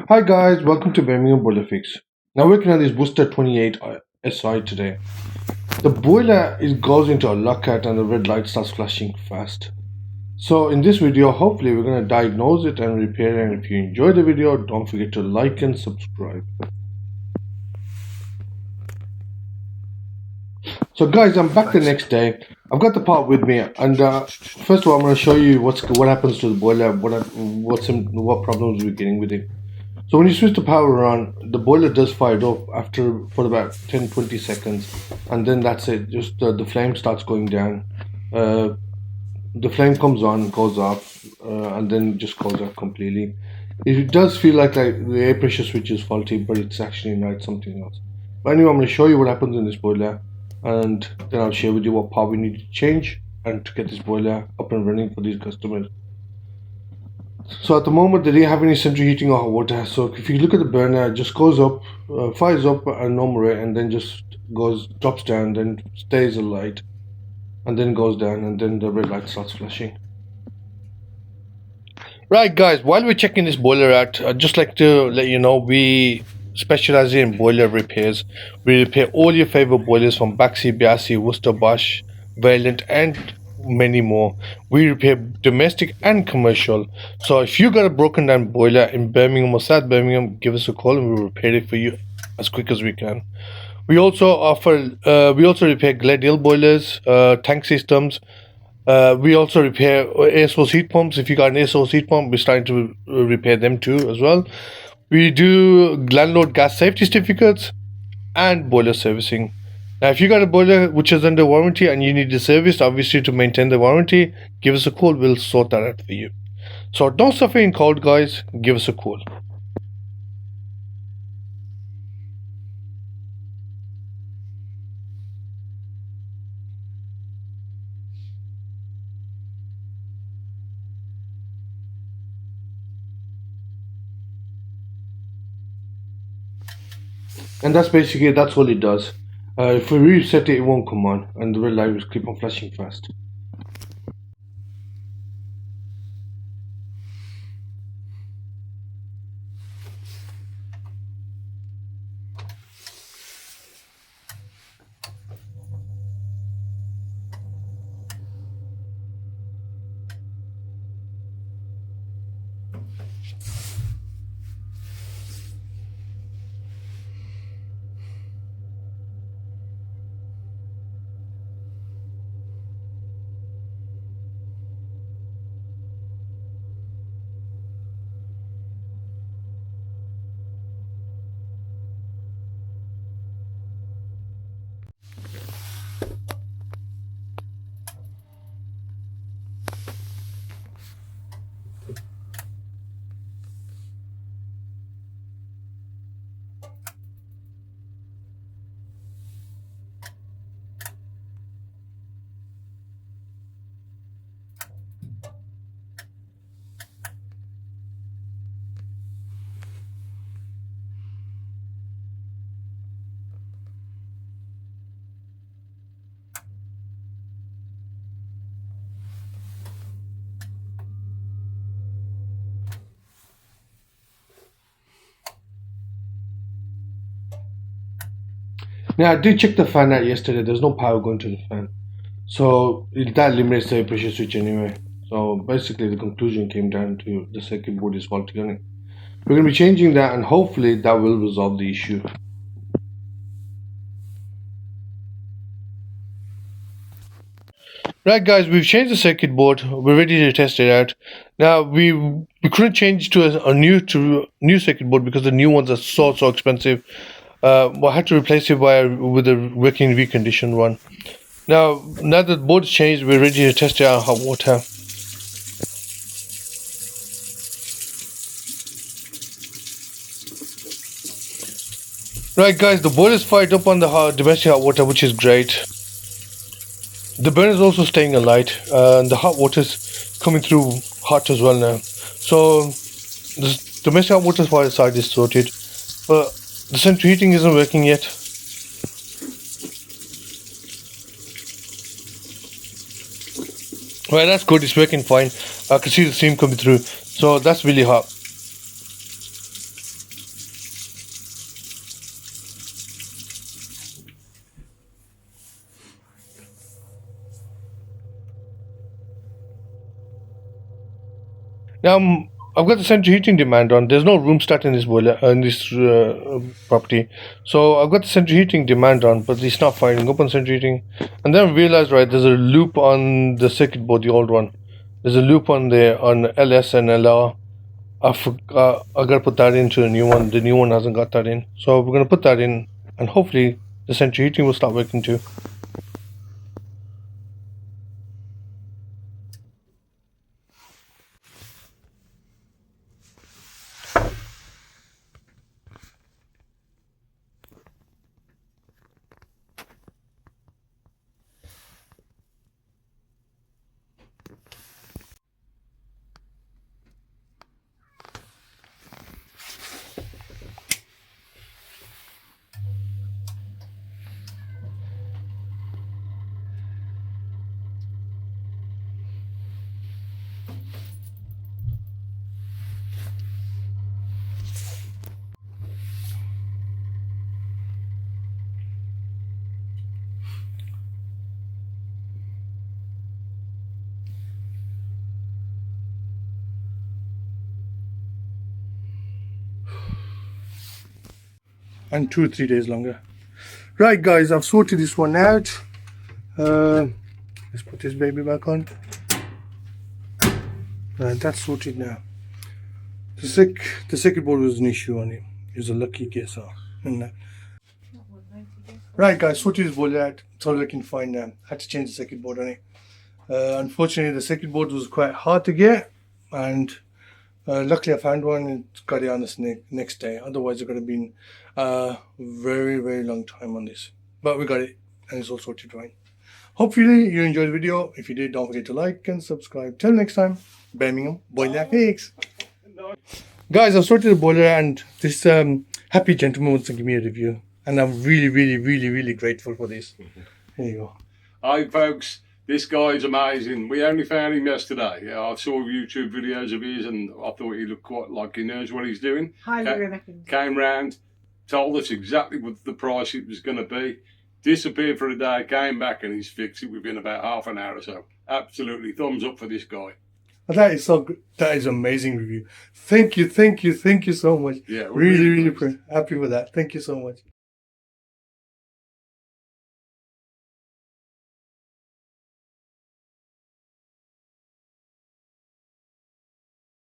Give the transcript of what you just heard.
Hi guys, welcome to Birmingham Boiler Fix. Now working on this Worcester 28 SI today. The boiler goes into a lockout and the red light starts flashing fast. So in this video, hopefully we're going to diagnose it and repair it. And if you enjoyed the video, don't forget to like and subscribe. So guys, I'm back the next day. I've got the part with me, and first of all, I'm going to show you what happens to the boiler, what problems we're getting with it. So when you switch the power on, the boiler does fire up for about 10-20 seconds, and then that's it. Just the flame starts going down. The flame comes on, goes off, and then just goes off completely. It does feel like the air pressure switch is faulty, but it's actually not something else. But anyway, I'm going to show you what happens in this boiler, and then I'll share with you what part we need to change and to get this boiler up and running for these customers. So at the moment they didn't have any central heating or hot water. So if you look at the burner, it just goes up, fires up at a normal rate, and then just drops down, then stays alight, and then goes down, and then the red light starts flashing. Right guys, while we're checking this boiler out, I'd just like to let you know we specialize in boiler repairs. We repair all your favorite boilers from Baxi, Biasi, Worcester Bosch, Valiant, and many more. We repair domestic and commercial. So if you got a broken down boiler in Birmingham or South Birmingham, give us a call and we'll repair it for you as quick as we can. We also repair Gladial boilers, tank systems. We also repair air source heat pumps. If you got an air source heat pump, we're starting to repair them too as well. We do Landlord Gas Safety Certificates and boiler servicing. Now, if you got a boiler which is under warranty and you need it serviced, obviously to maintain the warranty, give us a call. We'll sort that out for you. So don't suffer in cold, guys. Give us a call. And that's all it does. If we reset it, it won't come on, and the red light will keep on flashing fast. Now I did check the fan out yesterday. There's no power going to the fan, so that eliminates the air pressure switch anyway. So basically, the conclusion came down to the circuit board is faulty on it. We're going to be changing that, and hopefully that will resolve the issue. Right guys, we've changed the circuit board. We're ready to test it out. Now we couldn't change to a new circuit board because the new ones are so expensive. I had to replace it with a working reconditioned one. Now that the board's changed, we're ready to test it out hot water. Right guys, the boiler's fired up on the domestic hot water, which is great. The burner is also staying alight, and the hot water's coming through hot as well now. So the domestic hot water fire side is sorted, but the central heating isn't working yet. Right, that's good. It's working fine. I can see the steam coming through, so that's really hot. Now I've got the central heating demand on. There's no room stat in this boiler in this property, so I've got the central heating demand on, but it's not firing up on central heating. And then I realized, right, there's a loop on the circuit board, the old one. There's a loop on there on LS and LR. I gotta put that into the new one. The new one hasn't got that in, so we're gonna put that in, and hopefully the central heating will start working too. And 2 or 3 days longer. Right, guys, I've sorted this one out. Let's put this baby back on. Right, that's sorted now. The circuit board was an issue on it. It was a lucky guess off. Right, guys, sorted this boiler out. It's all looking fine now. Had to change the circuit board on it. Unfortunately, the circuit board was quite hard to get, and luckily I found one and got it on this next day. Otherwise, it could have been a very, very long time on this. But we got it, and it's all sorted fine. Hopefully, you enjoyed the video. If you did, don't forget to like and subscribe. Till next time, Birmingham Boiler Fix. Guys, I've sorted the boiler, and this happy gentleman wants to give me a review. And I'm really, really, really, really grateful for this. Here you go. Hi folks, this guy's amazing. We only found him yesterday. Yeah, I saw YouTube videos of his and I thought he looked quite like he knows what he's doing. Came round, told us exactly what the price it was going to be. Disappeared for a day, came back and he's fixed it within about half an hour or so. Absolutely, thumbs up for this guy. That is so good. That is amazing review. Thank you so much. Yeah, really happy with that. Thank you so much.